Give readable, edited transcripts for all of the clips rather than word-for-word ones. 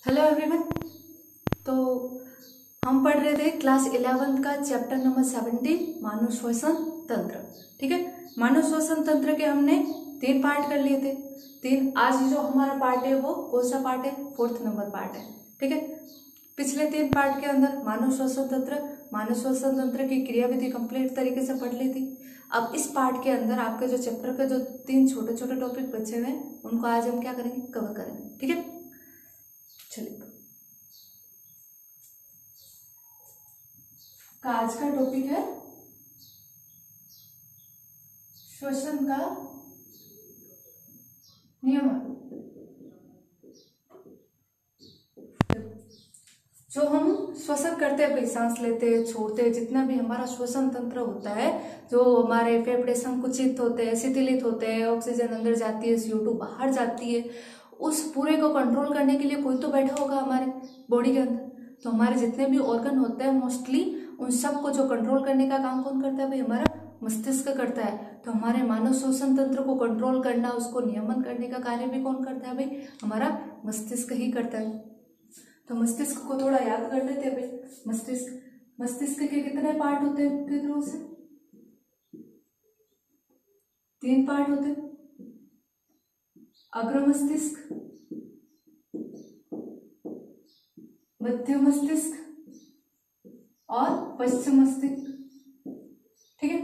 Hello everyone. तो हम पढ़ रहे थे क्लास 11th का चैप्टर नंबर 17 मानव श्वसन तंत्र। ठीक है, मानव श्वसन तंत्र के हमने 3 पार्ट कर लिए थे। आज जो हमारा पार्ट है वो कौन सा पार्ट है? 4th नंबर पार्ट है। ठीक है, पिछले 3 पार्ट के अंदर मानव श्वसन तंत्र की क्रियाविधि कंप्लीट तरीके से पढ़ ली थी। अब इस पार्ट के अंदर आपके जो चैप्टर के जो 3 छोटे छोटे टॉपिक बचे हुए हैं उनको आज हम क्या करेंगे? कवर करेंगे। ठीक है, चलिए का आज का टॉपिक है श्वसन का नियमन। जो हम श्वसन करते हैं, सांस लेते हैं, छोड़ते हैं, जितना भी हमारा श्वसन तंत्र होता है, जो हमारे फेफड़े संकुचित होते हैं, शिथिलित होते हैं, ऑक्सीजन अंदर जाती है, CO2 बाहर जाती है, उस पूरे को कंट्रोल करने के लिए कोई तो बैठा होगा हमारे बॉडी के अंदर। तो हमारे जितने भी ऑर्गन होते हैं मोस्टली उन सब को जो कंट्रोल करने का काम कौन करता है भाई? हमारा मस्तिष्क करता है। तो हमारे मानव श्वसन तंत्र को कंट्रोल करना, उसको नियमन करने का कार्य भी कौन करता है भाई? हमारा मस्तिष्क ही करता है। तो मस्तिष्क को थोड़ा याद कर लेते हैं भाई। मस्तिष्क के कितने पार्ट होते हैं मुख्य रूप से? 3 पार्ट होते हैं। अग्र मस्तिष्क, मध्य मस्तिष्क और पश्चिम मस्तिष्क। ठीक है,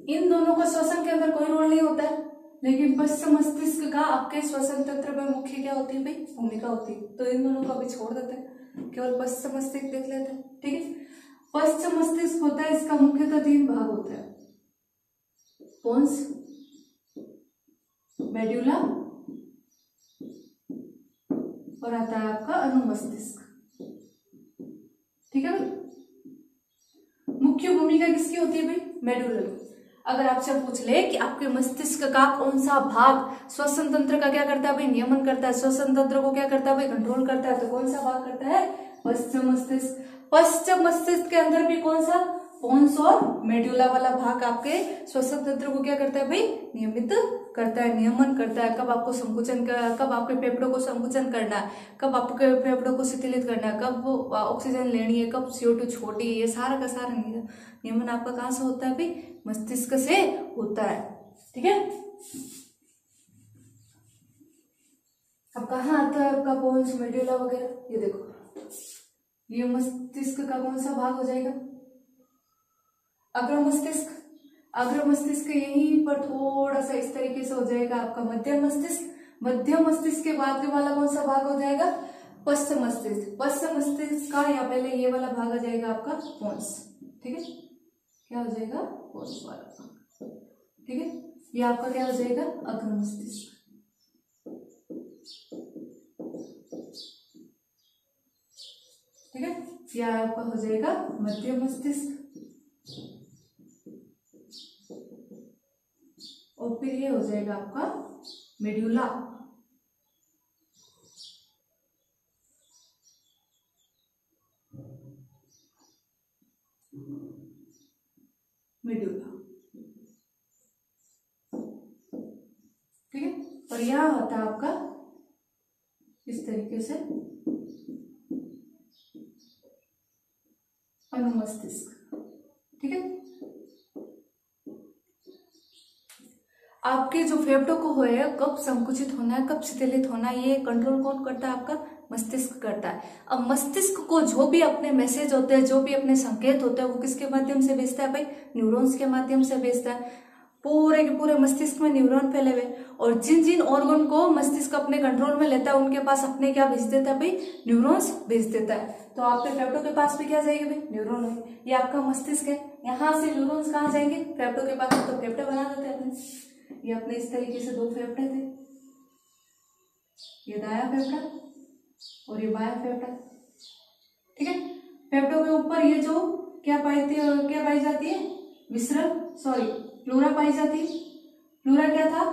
इन दोनों का श्वसन के अंदर कोई रोल नहीं होता है, लेकिन पश्चिम मस्तिष्क का आपके श्वसन तंत्र में मुख्य क्या होती है भाई? भूमिका होती है। तो इन दोनों को भी छोड़ देते हैं, केवल पश्चिम मस्तिष्क देख लेते हैं। ठीक है, पश्चिम मस्तिष्क होता है, इसका मुख्यतः 3 भाग होता है। पोन्स, मेड्यूला और आता है आपका अनुमस्तिष्क। ठीक है भाई, मुख्य भूमिका किसकी होती है भाई? मेडुला। अगर आपसे पूछ ले कि आपके मस्तिष्क का कौन सा भाग श्वसन तंत्र का क्या करता है भाई? नियमन करता है। श्वसन तंत्र को क्या करता है भाई? कंट्रोल करता है। तो कौन सा भाग करता है? पश्चिम मस्तिष्क। पश्चिम मस्तिष्क के अंदर भी कौन सा? पोन्स और मेडुला वाला भाग आपके श्वसन तंत्र को क्या करता है भाई? नियमित करता है, नियमन करता है। कब आपको संकुचन का, कब आपके फेफड़ों को संकुचन करना है, कब आपके फेफड़ों को शिथिलित करना है, कब ऑक्सीजन लेनी है, कब CO2 छोड़ी है, ये सारा का सारा नियमन आपका कहाँ से होता है भाई? मस्तिष्क से होता है। ठीक है, अब कहाँ आता है आपका पोन्स, मेडुला वगैरह? ये देखो, ये मस्तिष्क का कौन सा भाग हो जाएगा? अग्र मस्तिष्क। अग्र मस्तिष्क यहीं पर थोड़ा सा इस तरीके से हो जाएगा आपका मध्य मस्तिष्क। मध्य मस्तिष्क के बाद वाला कौन सा भाग हो जाएगा? पश्चिम मस्तिष्क। पश्चिम मस्तिष्क का या पहले ये वाला भाग आ जाएगा आपका पोन्स। ठीक है, क्या हो जाएगा? पोन्स वाला भाग। ठीक है, ये आपका क्या हो जाएगा? अग्र मस्तिष्क। ठीक है, यह आपका हो जाएगा मध्य मस्तिष्क। और फिर ये हो जाएगा आपका मेडुला। मेडुला। ठीक है, और यह होता है आपका इस तरीके से अनुमस्तिष्क। ठीक है, आपके जो फेफड़ों को है कब संकुचित होना है, कब शिथिलित होना है, ये कंट्रोल कौन करता है? आपका मस्तिष्क करता है। अब मस्तिष्क को जो भी अपने मैसेज होते हैं, जो भी अपने संकेत होते हैं, वो किसके माध्यम से भेजता है भाई? न्यूरॉन्स के माध्यम से भेजता है। पूरे के पूरे मस्तिष्क में न्यूरॉन फैले हुए, और जिन जिन ऑर्गन को मस्तिष्क अपने कंट्रोल में लेता है उनके पास अपने क्या भेज देता है भाई? न्यूरॉन्स भेज देता है। तो आपके फेफड़ों के पास भी क्या जाएगा भाई? न्यूरॉन है। ये आपका मस्तिष्क है, यहाँ से न्यूरॉन्स कहाँ जाएंगे? फेफड़ों के पास। तो फेफड़े बना देते हैं अपने। ये अपने इस तरीके से 2 फेफड़े थे, ये दाया फेफड़ा और ये बाया फेफड़ा। ठीक है, फेफड़ों के ऊपर ये जो क्या पाई जाती है? प्लूरा पाई जाती है। प्लूरा क्या था?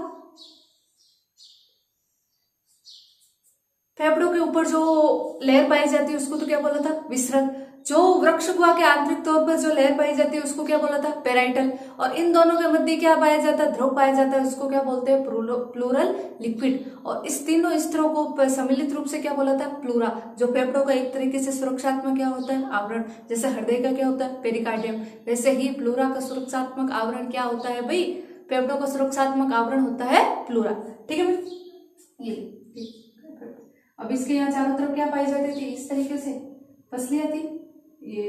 फेफड़ों के ऊपर जो लेयर पाई जाती है उसको तो क्या बोला था? विसरक। जो वृक्ष गुहा के आंतरिक तौर पर जो लेयर पाई जाती है उसको क्या बोला था, पेराइटल। और इन दोनों के मध्य क्या पाया जाता है, ध्रुव पाया जाता है, उसको क्या बोलते हैं, प्लूरल लिक्विड। और इस तीनों स्तरों को सम्मिलित रूप से क्या बोला था, प्लूरा। जो फेफड़ों का एक तरीके से सुरक्षात्मक क्या होता है, आवरण। जैसे हृदय का क्या होता है, पेरिकार्डियम, वैसे ही प्लूरा का सुरक्षात्मक आवरण क्या होता है भाई, फेफड़ों का सुरक्षात्मक आवरण होता है प्लूरा। ठीक है भाई, ये अब इसके यहाँ चारों तरफ क्या पाई जाती थी, इस तरीके से पसलियां थी, ये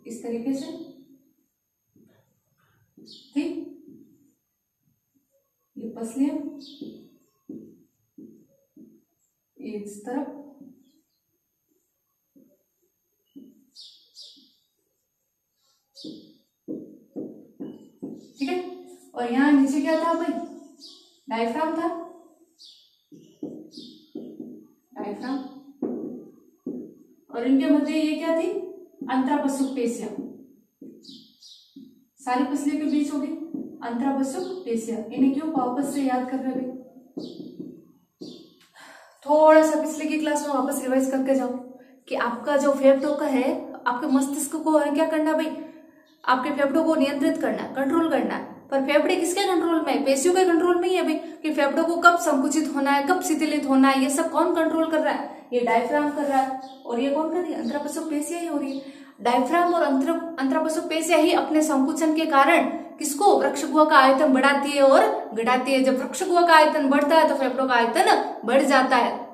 इस तरीके से, ठीक, ये पसलियां, ये इस तरफ, ठीक है। और यहाँ नीचे क्या था भाई, डायफ्राम था, डायफ्राम। और इनके मध्य ये क्या थी, अंतरापसुक पेशियां, सारी पसलियों के बीच होगी अंतरापसुक पेशियां। इन्हें क्यों वापस से याद कर रहे हैं, थोड़ा सा पिछले की क्लास में वापस रिवाइज करके जाओ कि आपका जो फेफड़ों का है, आपके मस्तिष्क को क्या करना भाई, आपके फेफड़ों को नियंत्रित करना, कंट्रोल करना। पर फेफड़े किसके कंट्रोल में है, पेशियों के कंट्रोल में ही है भाई, कि फेफड़ों को कब संकुचित होना है, कब शिथिलित होना है, ये सब कौन कंट्रोल कर रहा है, ये डायफ्राम कर रहा है। और ये कौन कर रही है, अंतरापसुक पेशियां ही हो रही है। डायफ्राम और अंतरापसुक पेशियां ही अपने संकुचन के कारण किसको, वृक्ष गुहा का आयतन बढ़ाती है और घटाती है। जब वृक्ष गुहा का आयतन बढ़ता है तो फेफड़ों का आयतन बढ़ जाता है।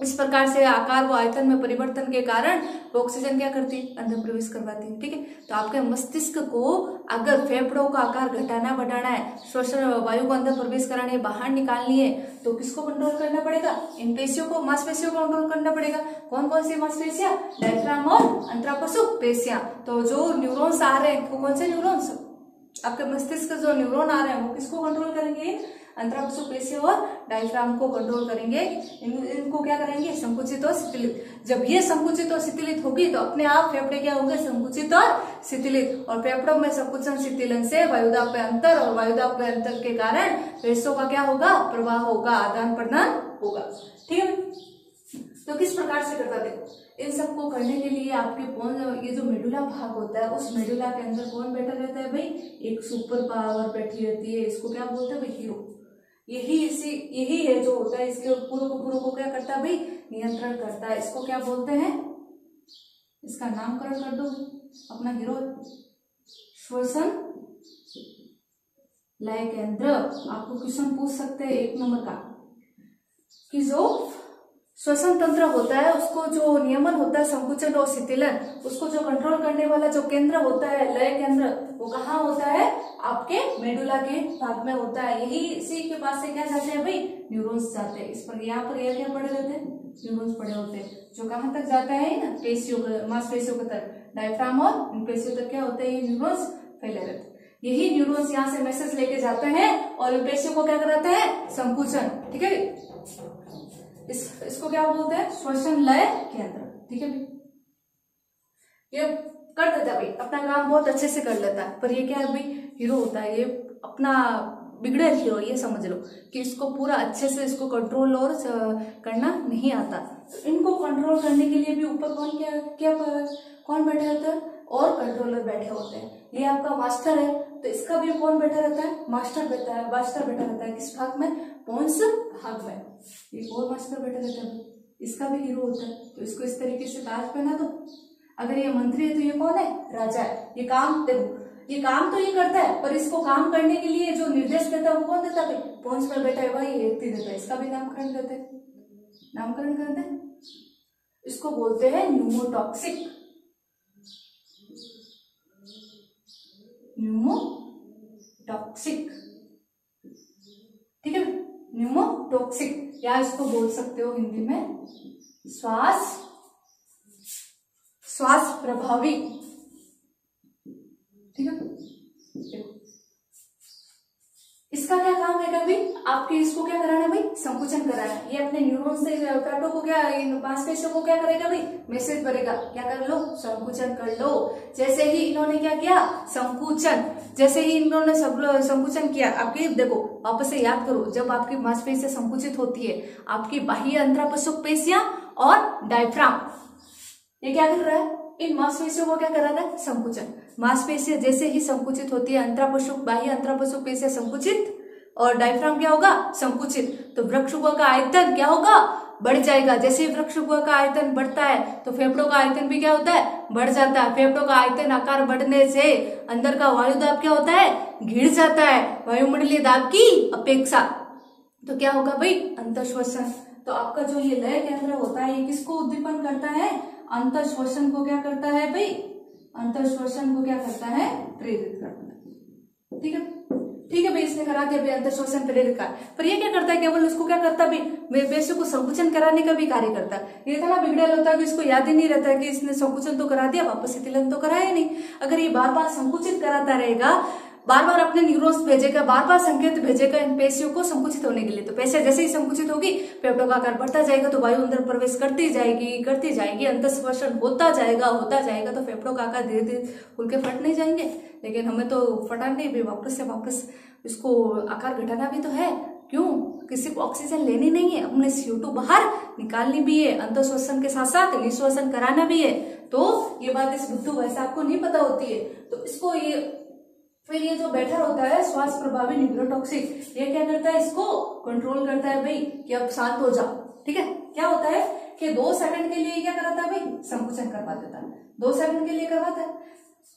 इस प्रकार से आकार व आयतन में परिवर्तन के कारण ऑक्सीजन क्या करती है, अंदर प्रवेश करवाती है। ठीक है, तो आपके मस्तिष्क को अगर फेफड़ों का आकार घटाना बढ़ाना है, श्वसन वायु को अंदर प्रवेश करानी है, बाहर निकालनी है, तो किसको कंट्रोल करना पड़ेगा, इन पेशियों को, मांसपेशियों को कंट्रोल करना पड़ेगा। कौन कौन सी मांसपेशियां, डायफ्राम और अंतरापसुक पेशियां। तो जो न्यूरॉन्स आ रहे हैं, तो कौन से न्यूरॉन्स, आपके मस्तिष्क जो न्यूरॉन आ रहे हैं वो किसको कंट्रोल करेंगे, अंतरापसुक पेशियां और डायफ्राम को कंट्रोल करेंगे। इनको क्या करेंगे, संकुचित और शिथिलित। जब ये संकुचित और शिथिलित होगी तो अपने आप फेफड़े क्या होंगे, संकुचित और शिथिलित। और फेफड़ों में संकुचन शिथिलन से वायुदाब पे अंतर, और वायुदाब पे अंतर के कारण पेशियों का क्या होगा, प्रवाह होगा, आदान प्रदान होगा। ठीक है, तो किस प्रकार से करता, देखो इन सबको करने के लिए आपके ये जो मेडुला भाग होता है, उस मेडुला के अंदर कौन बैठा रहता है भाई, एक सुपर पावर बैठी रहती है। इसको क्या बोलते हैं भाई, हीरो। यही है जो होता है, इसके पूर्व को क्या करता है भाई, नियंत्रण करता है। इसको क्या बोलते हैं, इसका नामकरण कर दो अपना हीरो, श्वसन लय केंद्र। आपको क्वेश्चन पूछ सकते हैं 1 नंबर का, कि जो श्वसन तंत्र होता है, उसको जो नियमन होता है, संकुचन और शिथिलन, उसको जो कंट्रोल करने वाला जो केंद्र होता है, लय केंद्र, वो कहाँ होता है, आपके मेडुला के भाग में होता है। यही इसी के पास से क्या जाते हैं भाई, न्यूरॉन्स जाते हैं। इस पर यहाँ पर ये क्या पड़े रहते हैं, न्यूरॉन्स पड़े होते हैं, जो कहाँ तक जाता है ना, पेशियों, मांसपेशियों के तक, डायफ्राम और इन पेशियों तक क्या होते हैं, ये न्यूरॉन्स फैले रहते हैं। यही न्यूरॉन्स यहाँ से मैसेज लेके जाते हैं और इन पेशियों को क्या कराते हैं, संकुचन। ठीक है, इसको क्या बोलते हैं, श्वसन लय केंद्र। ठीक है, ये कर देता भाई, अपना काम बहुत अच्छे से कर लेता है। पर ये क्या है भाई, हीरो होता है, ये अपना बिगड़े हीरो, ये समझ लो कि इसको पूरा अच्छे से इसको कंट्रोल और करना नहीं आता। तो इनको कंट्रोल करने के लिए भी ऊपर कौन बैठे होते हैं, और कंट्रोलर बैठे होते हैं। ये आपका मास्टर है, तो इसका भी कौन बैठा रहता है, मास्टर बैठा रहता है। किस भाग में, पोन्स भाग में। एक और मास्टर बैठा रहता है, इसका भी हीरो होता है। तो इसको इस तरीके से ताज पहना दो। अगर ये मंत्री है तो ये कौन है, राजा है। ये काम देखो, ये काम तो ये करता है, पर इसको काम करने के लिए जो निर्देश देता है वो कौन देता है, पोन्स पर बैठा है वही व्यक्ति देता है। इसका भी नामकरण करते हैं। इसको बोलते हैं न्यूमोटॉक्सिक। ठीक है, न्यूमोटॉक्सिक, या इसको बोल सकते हो हिंदी में श्वास प्रभावी। ठीक है, इसका क्या काम है भाई, आपके इसको क्या कराना है भाई, संकुचन कराना है। ये अपने न्यूरॉन से फेफड़ों को क्या, मांसपेशियों को क्या करेगा भाई, मैसेज करेगा, क्या कर लो, संकुचन कर लो। जैसे ही इन्होंने क्या किया, संकुचन किया, आपकी देखो वापस से याद करो, जब आपकी मांसपेशियां संकुचित होती है, आपकी बाह्य अंतरापसुक पेशियां और डायफ्राम ये क्या कर रहा है, इन मांसपेशियों को क्या कराता है? संकुचन। मांसपेशियां जैसे ही संकुचित होती है, अंतरापशु बाह्य अंतरापशु पेशियां संकुचित और डायफ्राम क्या होगा? संकुचित। तो वृक्षगुहा का आयतन क्या होगा? बढ़ जाएगा। जैसे ही वृक्षगुहा का आयतन बढ़ता है तो फेफड़ों का आयतन भी क्या होता है? बढ़ जाता है। फेफड़ों का आयतन आकार बढ़ने से अंदर का वायु दाब क्या होता है? गिर जाता है वायुमंडलीय दाब की अपेक्षा। तो क्या होगा भाई? अंतःश्वसन। तो आपका जो ये लय केंद्र होता है ये किसको उद्दीपन करता है? अंतःश्वसन को क्या करता है भाई? अंतःश्वसन को क्या करता है? प्रेरित करता है। ठीक है, ठीक है भाई, इसने करा दिया भाई अंतःश्वसन प्रेरित कार्य। पर ये क्या करता है? केवल उसको क्या करता है भाई? पेशियों को संकुचन कराने का भी कार्य करता है। ये इतना बिगड़ेल होता है कि इसको याद ही नहीं रहता है कि इसने संकुचन तो करा दिया, वापस शीतलन तो कराया नहीं। अगर ये बार बार संकुचित कराता रहेगा, बार बार अपने न्यूरॉन्स भेजेगा, बार बार संकेत भेजेगा इन पेशियों को संकुचित होने के लिए, तो पेशियां जैसे ही संकुचित होगी फेफड़ों का आकार बढ़ता जाएगा, तो वायु अंदर प्रवेश करती जाएगी, अंतःश्वसन होता जाएगा, तो फेफड़ों का आकार धीरे धीरे खुल के फट नहीं जाएंगे। लेकिन हमें तो फटाने भी वापस इसको आकार घटाना भी तो है। क्यों? किसी को ऑक्सीजन लेनी नहीं है, हमने CO2 बाहर निकालनी भी है, अंतःश्वसन के साथ साथ निःश्वसन कराना भी है। तो ये बात इस बुद्धू वैसे आपको नहीं पता होती है। तो इसको फिर ये जो बैठर होता है श्वास प्रभावी न्यूरोटॉक्सिक, ये क्या करता है? इसको कंट्रोल करता है भाई कि अब शांत हो जाओ। ठीक है, क्या होता है कि 2 सेकंड के लिए क्या कराता है भाई? संकुचन करवा देता है। 2 सेकंड के लिए करवाता है,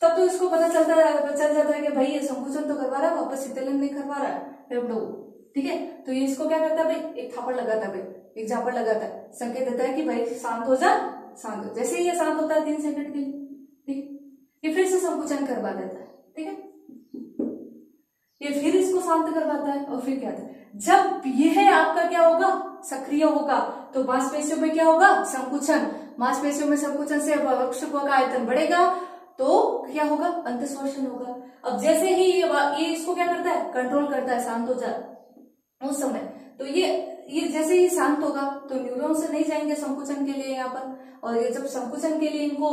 तब तो इसको पता चल जाता है कि भाई ये संकुचन तो करवा रहा है, वापस शीतलन नहीं करवा रहा है फेफड़ों को। ठीक है, तो ये इसको क्या करता है भाई? एक थापड़ लगाता है भाई, एक झापड़ लगाता है, संकेत देता है कि भाई शांत हो जा, शांत हो। जैसे ही ये शांत होता है 3 सेकंड के लिए, ठीक, ये फिर से संकुचन करवा देता है। ठीक है, ये फिर इसको शांत करवाता है और फिर क्या होता है? जब यह आपका क्या होगा? सक्रिय होगा, तो मांसपेशियों में क्या होगा? संकुचन। मांसपेशियों में संकुचन से वृक्षगुहा का आयतन बढ़ेगा, तो क्या होगा? अंतःश्वसन होगा। अब जैसे ही ये इसको क्या करता है? कंट्रोल करता है, शांत हो जाए उस समय। तो ये जैसे ही शांत होगा तो न्यूरॉन से नहीं जाएंगे संकुचन के लिए यहाँ पर, और ये जब संकुचन के लिए इनको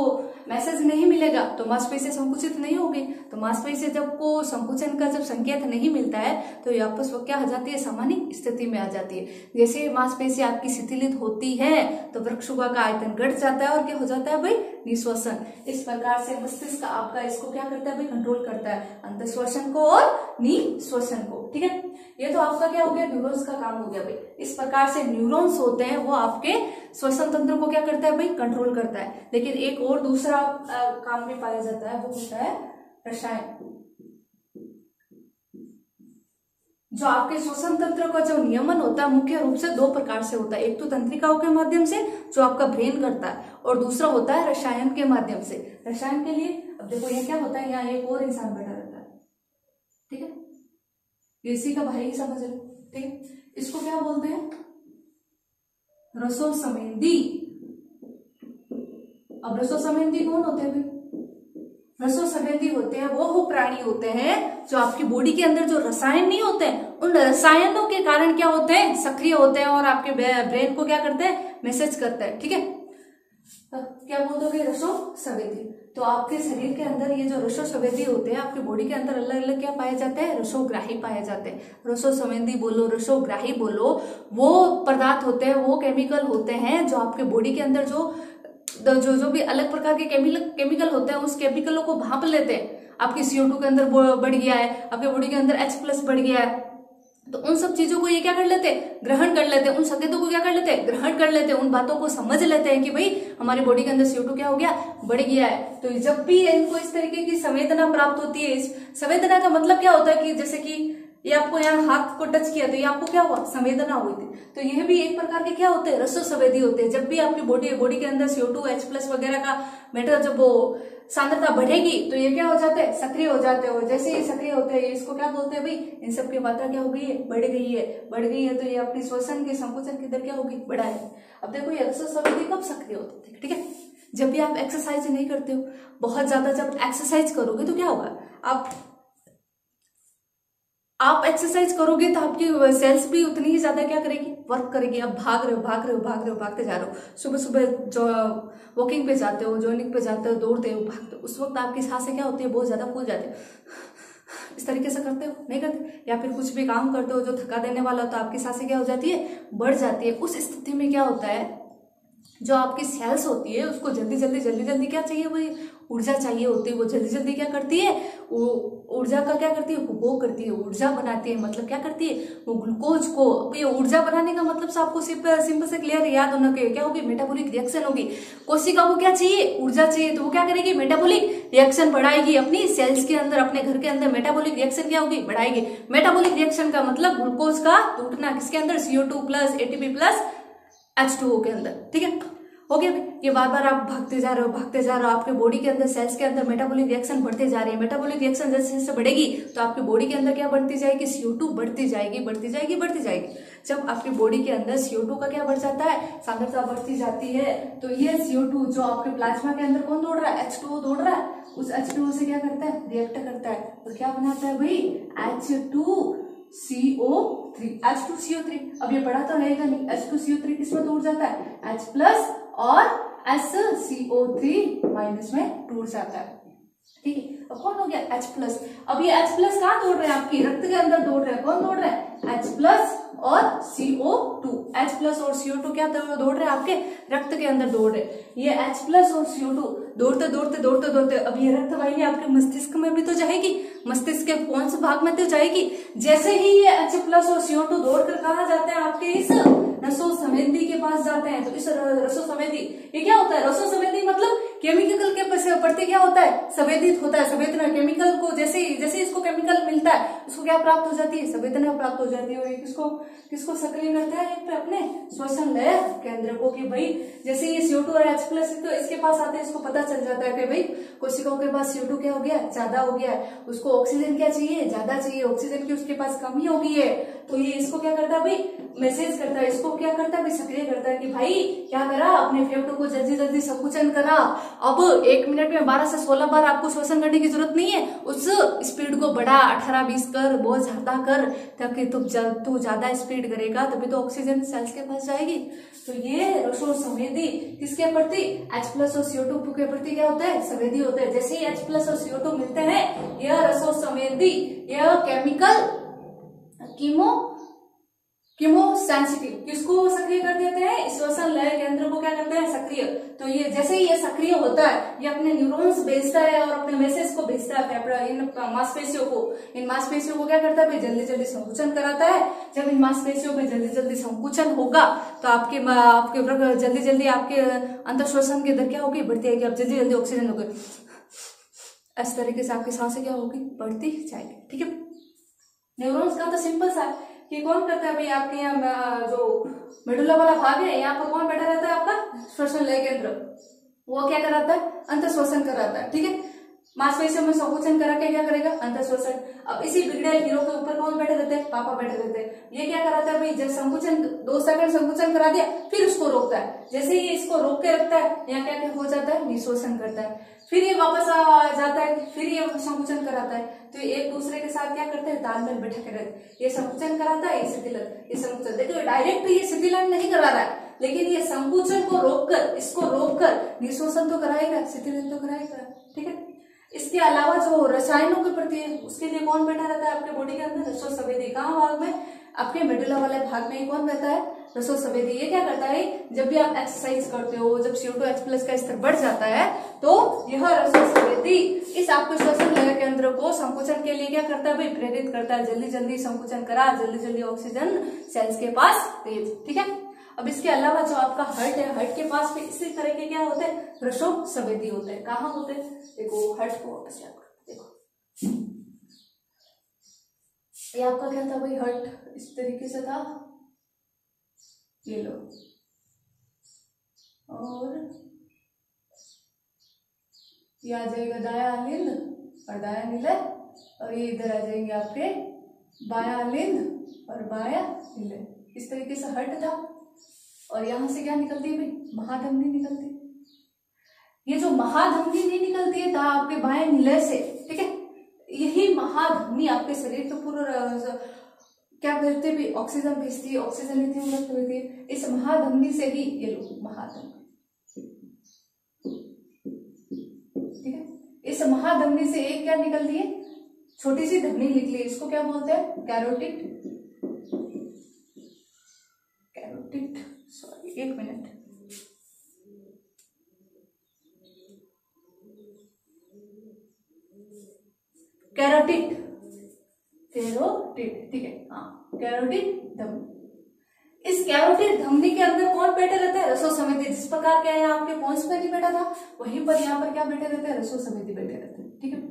मैसेज नहीं मिलेगा तो मांसपेशियां संकुचित नहीं होगी। तो मांसपेशियां जब को संकुचन का जब संकेत नहीं मिलता है तो ये आपस वो क्या हो जाती है? सामान्य स्थिति में आ जाती है। जैसे मांसपेशियां आपकी शिथिलित होती है तो वृक्षगुहा का आयतन घट जाता है और क्या हो जाता है भाई? निःश्वसन। इस प्रकार से मस्तिष्क आपका इसको क्या करता है भाई? कंट्रोल करता है, अंतःश्वसन को और निःश्वसन को। ठीक है, ये तो आपका क्या हो गया? न्यूरॉन्स का काम हो गया भाई। इस प्रकार से न्यूरॉन्स होते हैं वो आपके श्वसन तंत्र को क्या करता है भाई? कंट्रोल करता है। लेकिन एक और दूसरा काम भी पाया जाता है, वो होता है रसायन। जो आपके श्वसन तंत्र का जो नियमन होता है मुख्य रूप से 2 प्रकार से होता है। एक तो तंत्रिकाओं के माध्यम से जो आपका ब्रेन करता है, और दूसरा होता है रसायन के माध्यम से। रसायन के लिए अब देखो ये क्या होता है, यहाँ एक और इंसान बैठा रहता है। ठीक है, इसी का भाई समझ लो। ठीक है, इसको क्या बोलते हैं? रसोसमेंदी। अब रसोसमेंदी कौन होते हैं भाई? रसोसमेंदी होते हैं वो प्राणी होते हैं जो आपकी बॉडी के अंदर जो रसायन नहीं होते हैं, उन रसायनों के कारण क्या होते हैं? सक्रिय होते हैं और आपके ब्रेन को क्या करते हैं? मैसेज करते हैं। ठीक है, क्या बोलोगे? रसोसवेदी। तो आपके शरीर के अंदर ये जो रसोसवेदी होते हैं, आपकी बॉडी के अंदर अलग अलग क्या पाए जाते हैं? रसोग्राही पाए जाते हैं। रसोसवेदी बोलो, रसोग्राही बोलो, वो पदार्थ होते हैं, वो केमिकल होते हैं जो आपके बॉडी के अंदर जो भी अलग प्रकार के केमिकल होते हैं, उस केमिकलों को भांप लेते हैं। आपकी CO2 के अंदर बढ़ गया है, आपके बॉडी के अंदर H+ बढ़ गया है, तो उन सब चीजों को ये क्या कर लेते हैं? ग्रहण कर लेते हैं। उन संकेतों को क्या कर लेते हैं? ग्रहण कर लेते हैं। उन बातों को समझ लेते हैं कि भाई हमारी बॉडी के अंदर CO2 क्या हो गया? बढ़ गया है। तो जब भी इनको इस तरीके की संवेदना प्राप्त होती है, इस संवेदना का मतलब क्या होता है कि जैसे कि ये आपको यहाँ हाथ को टच किया तो ये आपको क्या हुआ? संवेदना हुई थी। तो यह भी एक प्रकार के क्या होते हैं? रसोसवेदी होते हैं। जब भी आपकी बॉडी के अंदर CO2, H+ वगैरह का मैटर जब वो सांद्रता बढ़ेगी तो ये क्या हो जाते हैं? सक्रिय हो जाते हैं। और जैसे ये सक्रिय होते हैं, इसको क्या बोलते हैं भाई? इन सब की मात्रा क्या हो गई है? बढ़ गई है। तो ये अपनी श्वसन के संकुचन की दर क्या होगी? बढ़ा है। अब देखो ये रसोसवेदी कब सक्रिय होती है? ठीक है, जब भी आप एक्सरसाइज नहीं करते हो, बहुत ज्यादा जब एक्सरसाइज करोगे तो क्या होगा? आप एक्सरसाइज करोगे तो आपकी सेल्स भी उतनी ही ज्यादा क्या करेगी? वर्क करेगी। आप भागते जा रहे हो, सुबह जो वॉकिंग पे जाते हो, जॉगिंग पे जाते हो, दौड़ते हो, भागते हो, उस वक्त आपकी सांसें क्या होती है? बहुत ज्यादा फूल जाती है। इस तरीके से करते हो? नहीं करते। या फिर कुछ भी काम करते हो जो थका देने वाला हो तो आपकी सांसें क्या हो जाती है? बढ़ जाती है। उस स्थिति में क्या होता है जो आपकी सेल्स होती है उसको जल्दी जल्दी क्या चाहिए, वही ऊर्जा चाहिए होती है। वो जल्दी जल्दी क्या करती है, वो ऊर्जा का क्या करती है, उपभोग करती है, ऊर्जा बनाती है। मतलब क्या करती है, वो ग्लूकोज को, ये ऊर्जा बनाने का मतलब से आपको सिंपल से क्लियर याद होना चाहिए, क्या होगी, मेटाबॉलिक रिएक्शन होगी। कोशिका को क्या चाहिए, ऊर्जा चाहिए, तो वो क्या करेगी, मेटाबॉलिक रिएक्शन बढ़ाएगी अपनी सेल्स के अंदर, अपने घर के अंदर मेटाबॉलिक रिएक्शन क्या होगी, बढ़ाएगी। मेटाबॉलिक रिएक्शन का मतलब ग्लूकोज का टूटना, किसके अंदर, CO2 plus ATP plus H2O के अंदर। ठीक है, हो गया। ये बार बार आप भागते जा रहे हो, आपके बॉडी के अंदर सेल्स के अंदर मेटाबॉलिक रिएक्शन बढ़ते जा रही है। मेटाबॉलिक रिएक्शन जैसे जैसे बढ़ेगी तो आपकी बॉडी के अंदर क्या बढ़ती जाएगी, CO2 बढ़ती जाएगी। जब आपकी बॉडी के अंदर CO2 का क्या बढ़ जाता है, सांद्रता बढ़ती जाती है, तो ये CO2 जो आपके प्लाज्मा के अंदर कौन दौड़ रहा है, H2O दौड़ रहा है, उस H2O से क्या करता है, रिएक्ट करता है, और क्या बनाता है भाई, H2CO3। अब ये पढ़ा तो रहेगा नहीं, H2CO3 किसमें टूट जाता है, H प्लस और SCO3 माइनस में टूट जाता है। ठीक है, अब कौन हो गया, H प्लस। अब ये H प्लस कहाँ दौड़ रहे हैं, आपकी रक्त के अंदर दौड़ रहे हैं, कौन दौड़ रहे हैं, H प्लस और CO2। H प्लस और CO2 क्या दौड़ रहे हैं, आपके रक्त के अंदर दौड़ रहे हैं। ये H प्लस और CO2 दौड़ते अब ये रक्त वाहिनी आपके मस्तिष्क में भी तो जाएगी, मस्तिष्क के कौन से भाग में तो जाएगी। जैसे ही ये H प्लस और CO2 दौड़कर कहाँ जाते हैं, आपके इस रसो संवेदी के पास जाते हैं। तो इस रसो संवेदी, ये क्या होता है, रसो संवेदी मतलब केमिकल के प्रति क्या होता है, संवेदित होता है। संवेदना केमिकल को जैसे इसको केमिकल मिलता है, उसको क्या प्राप्त हो जाती है, संवेदना प्राप्त हो जाती है। और ये किसको सक्रिय करता है, एक पे अपने श्वसन लय केंद्र को, कि भाई जैसे ये CO2 और H प्लस तो इसके पास आते हैं, इसको पता चल जाता है कि भाई कोशिकाओं के पास CO2 क्या हो गया, ज्यादा हो गया है, उसको ऑक्सीजन क्या चाहिए, ज्यादा चाहिए, ऑक्सीजन की उसके पास कमी हो गई है। तो ये इसको क्या करता है भाई, मैसेज करता है, इसको क्या करता है भाई, सक्रिय करता है कि भाई क्या करा, अपने फेफड़ों को जल्दी संकुचन करा। अब 1 मिनट में 12 से 16 बार आपको श्वसन करने की जरूरत नहीं है, उस स्पीड को बढ़ा 18-20 कर, बहुत ज्यादा कर, ताकि तू ज्यादा स्पीड करेगा तभी तो ऑक्सीजन सेल्स के पास जाएगी। तो ये रसो संवेदी किसके प्रति, H प्लस और CO2 के प्रति क्या होता है, संवेदी होता है। जैसे ही H प्लस और CO2 मिलते हैं, यह रसो संवेदी, यह केमिकल कीमो सेंसिटिव किसको सक्रिय कर देते हैं, श्वसन लय केंद्र को क्या करते हैं, सक्रिय। तो ये जैसे ही ये सक्रिय होता है, ये अपने न्यूरॉन्स भेजता है और अपने मैसेज को भेजता है फेफड़ा इन मांसपेशियों को क्या करता है भाई, जल्दी संकुचन कराता है। जब इन मांसपेशियों में जल्दी संकुचन होगा तो आपके जल्दी आपके अंतर श्वसन की दर क्या होगी, बढ़ती है, अब जल्दी ऑक्सीजन होगी, इस तरीके से आपकी सांसें क्या होगी, बढ़ती जाएगी। ठीक है, न्यूरॉन्स का तो सिंपल सा है कि कौन करता है भाई, आपके यहाँ जो मेडुला वाला भाग है, यहाँ पर कौन बैठा रहता है, आपका श्वसन लय केंद्र, वो क्या कराता है, अंतर श्वसन कराता है। ठीक है, मांसपेशियों में संकुचन करा के क्या करेगा, अंतर श्वसन। अब इसी बिगड़ेल हीरो के ऊपर कौन बैठे रहते हैं, पापा बैठे रहते हैं। ये क्या कराता है भाई, जब संकुचन 2 सेकंड संकुचन करा दिया, फिर उसको रोकता है। जैसे ही इसको रोक के रखता है, यहाँ क्या हो जाता है, निःश्वसन करता है, फिर ये वापस आ जाता है, फिर ये संकुचन कराता है। तो ये एक दूसरे के साथ क्या करते हैं, तालमेल बैठा के रहते, ये संकुचन कराता है, ये शिथिलन, ये संकुचन। देखो डायरेक्ट ये शिथिलन नहीं करा रहा है, लेकिन ये संकुचन को रोककर, इसको रोककर निःश्वसन तो कराएगा, शिथिलन तो कराएगा। ठीक है, इसके अलावा जो रसायनों के प्रति है, उसके लिए कौन बैठा रहता है आपके बॉडी के अंदर, रसो संवेदी। कहाँ भाग में, आपके मेडुला वाले भाग में कौन रहता है, रसो संवेदी। ये क्या करता है, जब भी आप एक्सरसाइज करते हो, जब CO2 H प्लस का स्तर बढ़ जाता है, तो यह रसो संवेदी इस आपके श्वसन लय केंद्र को संकुचन के लिए क्या करता है भाई, प्रेरित करता है, जल्दी संकुचन करा, जल्दी ऑक्सीजन सेल्स के पास भेज। ठीक है, अब इसके अलावा जो आपका हर्ट है, हर्ट के पास भी इसी तरह के क्या होते हैं, रसो संवेदी होते हैं। कहाँ होते हैं, देखो हर्ट को देखो, ये आपका क्या था भाई, हर्ट इस तरीके से था, ये लो, और ये आ जाएगा दाया अलिंद और दाया निलय, और ये इधर आ जाएंगे आपके बाया अलिंद और बाया निलय। इस तरीके से हर्ट था, और यहां से क्या निकलती है भाई, महाधमनी निकलती है। ये जो महाधमनी नहीं निकलती है आपके बाएं निलय से, ठीक है, यही महाधमनी आपके शरीर को पूरा क्या भेजते भी, ऑक्सीजन भेजती है, ऑक्सीजन लेती है। इस महाधमनी से ही ये लोग महाधमनी, ठीक है, इस महाधमनी से एक क्या निकलती है, छोटी सी धमनी निकली है, इसको क्या बोलते हैं, कैरोटिड। सॉरी, 1 मिनट, धमनी के अंदर कौन बैठे रहते हैं? रसो समिति। जिस प्रकार के यहाँ आपके पोन्स में नहीं बैठा था, वहीं पर यहाँ पर क्या बैठे रहते हैं? रसो समिति बैठे रहते हैं। ठीक है,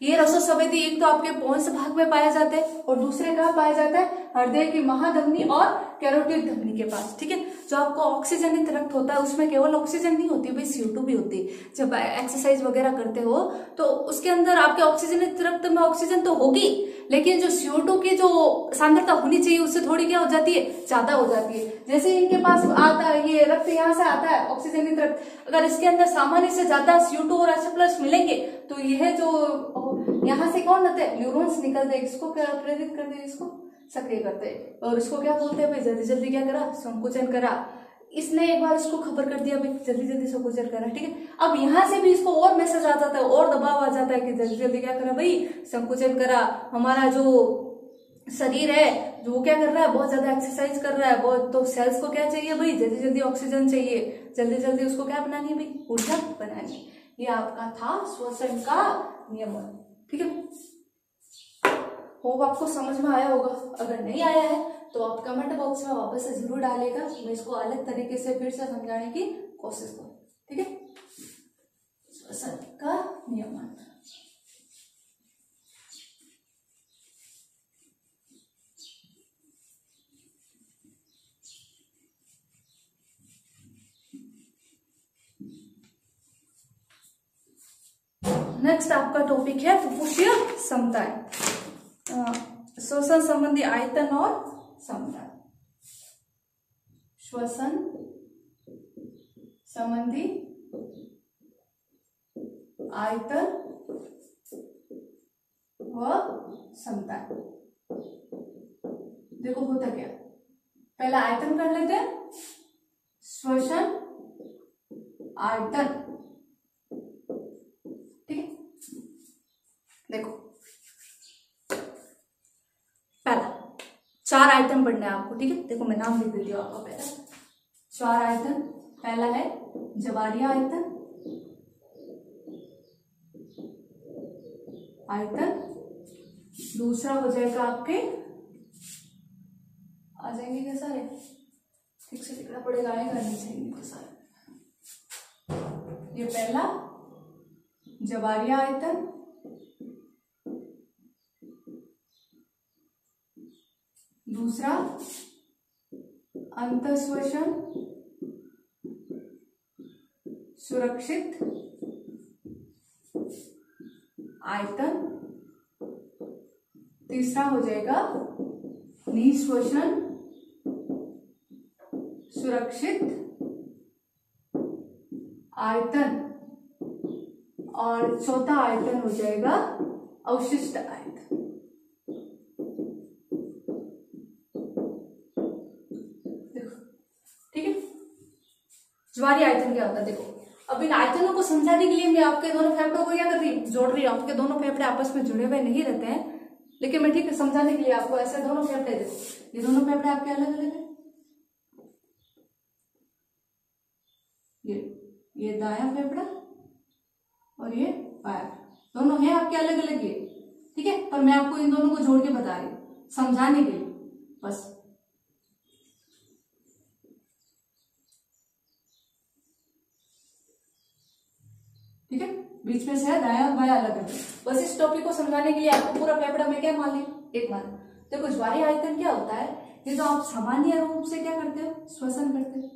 ये रसो समिति एक तो आपके पोन्स भाग में पाया जाता है और दूसरे कहाँ पाया जाता है? हृदय की महाधमनी और कैरोटिड धमनी के पास। ठीक है, जो आपको ऑक्सीजनित रक्त होता है उसमें केवल ऑक्सीजन नहीं होती भाई, CO2 भी होती है। जब एक्सरसाइज वगैरह करते हो तो उसके अंदर आपके ऑक्सीजनित रक्त में ऑक्सीजन तो होगी, लेकिन जो CO2 की जो सांद्रता होनी चाहिए उससे थोड़ी क्या हो जाती है? ज्यादा हो जाती है। जैसे इनके पास आता है ये रक्त, यहाँ से आता है ऑक्सीजनित रक्त, अगर इसके अंदर सामान्य से ज्यादा CO2 और H+ मिलेंगे तो यह जो यहाँ से कौन रहते हैं? न्यूरॉन्स निकलते हैं, इसको क्या प्रेरित करते हैं? इसको सक्रिय करते हैं। और इसको क्या बोलते हैं भाई? जल्दी जल्दी क्या करा? संकुचन करा। इसने एक बार इसको खबर कर दिया भाई, जल्दी जल्दी संकुचन करा। ठीक है, अब यहाँ से भी इसको और मैसेज आ जाता है, और दबाव आ जाता है कि जल्दी जल्दी क्या करा भाई? संकुचन करा। हमारा जो शरीर है जो क्या कर रहा है? बहुत ज्यादा एक्सरसाइज कर रहा है बहुत, तो सेल्स को क्या चाहिए भाई? जल्दी जल्दी ऑक्सीजन चाहिए, जल्दी जल्दी उसको क्या बनानी है भाई? ऊर्जा बनानी। ये आपका था श्वसन का नियमन। ठीक है, होप आपको समझ में आया होगा। अगर नहीं आया है तो आप कमेंट बॉक्स में वापस से जरूर डालिएगा, मैं इसको अलग तरीके से फिर से समझाने की कोशिश करूँ। ठीक है, श्वसन का नियमन। नेक्स्ट आपका टॉपिक है फुफ्फुसीय क्षमताएं, श्वसन संबंधी आयतन और क्षमता। श्वसन संबंधी आयतन व क्षमता। देखो होता क्या, पहला आयतन कर लेते हैं। श्वसन आयतन, ठीक है। देखो पहला 4 आयतन पढ़ने हैं आपको, ठीक है। देखो मैं नाम लिख देती हूँ आपको। पहला 4 आयतन, पहला है जवारिया आयतन, दूसरा हो जाएगा आपके, आ जाएंगे क्या सारे? ठीक से लिखना पड़ेगा, आएगा नहीं चाहिए तो सारे। ये पहला जवारिया आयतन, दूसरा अंतःश्वसन सुरक्षित आयतन, तीसरा हो जाएगा निःश्वसन सुरक्षित आयतन, और चौथा आयतन हो जाएगा अवशिष्ट आयतन। देखो ठीक है, ज्वारीय आयतन क्या होता है? देखो अब इन आयतनों को समझाने के लिए मैं आपके दोनों फेफड़ों को क्या कर रही हूँ? जोड़ रही हूँ। आपके दोनों फेफड़े आपस में जुड़े हुए नहीं रहते हैं, लेकिन मैं ठीक है समझाने के लिए आपको ऐसे दोनों फेफड़े, देखो ये दोनों फेफड़े आपके अलग अलग है। ये दायां फेफड़ा और ये बायां, दोनों हैं आपके अलग अलग ये, ठीक है। पर मैं आपको इन दोनों को जोड़ के बता रही हूँ समझाने के लिए बस। ठीक है, बीच में से है दायां और बायां अलग अलग। बस इस टॉपिक को समझाने के लिए आपको पूरा फेफड़ा में क्या मान लिया? एक मान। देखो ज्वारीय आयतन क्या होता है? ये तो आप सामान्य रूप से क्या करते हो? श्वसन करते हो,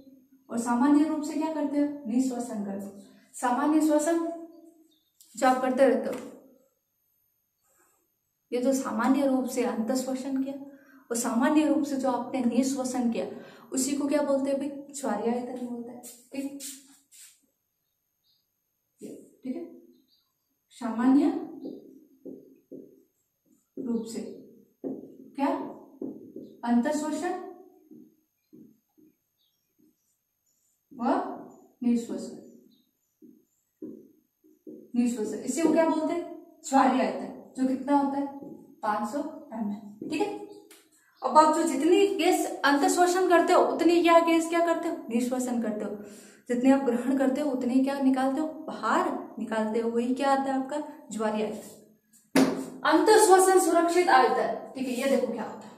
और सामान्य रूप से क्या करते हो? निःश्वसन करते हो। सामान्य श्वसन जो आप करते रहते हो, ये जो सामान्य रूप से अंतःश्वसन किया और सामान्य रूप से जो आपने निःश्वसन किया, उसी को क्या बोलते हैं भाई? ज्वारीय आयतन बोलते हैं। ठीक ठीक है, सामान्य रूप से क्या? अंतःश्वसन व निःश्वसन। निःश्वसन इसी को क्या बोलते हैं? ज्वारीय आयतन, जो कितना होता है? 500 ml। ठीक है, अब आप जो जितनी गैस अंतःश्वसन करते हो उतनी क्या गैस क्या करते हो? निःश्वसन करते हो। जितने आप ग्रहण करते हो उतने क्या निकालते हो? बाहर निकालते हो। वही क्या आता है आपका? ज्वारीय आयतन। अंतःश्वसन सुरक्षित आयतन, ठीक है। ये देखो क्या होता है,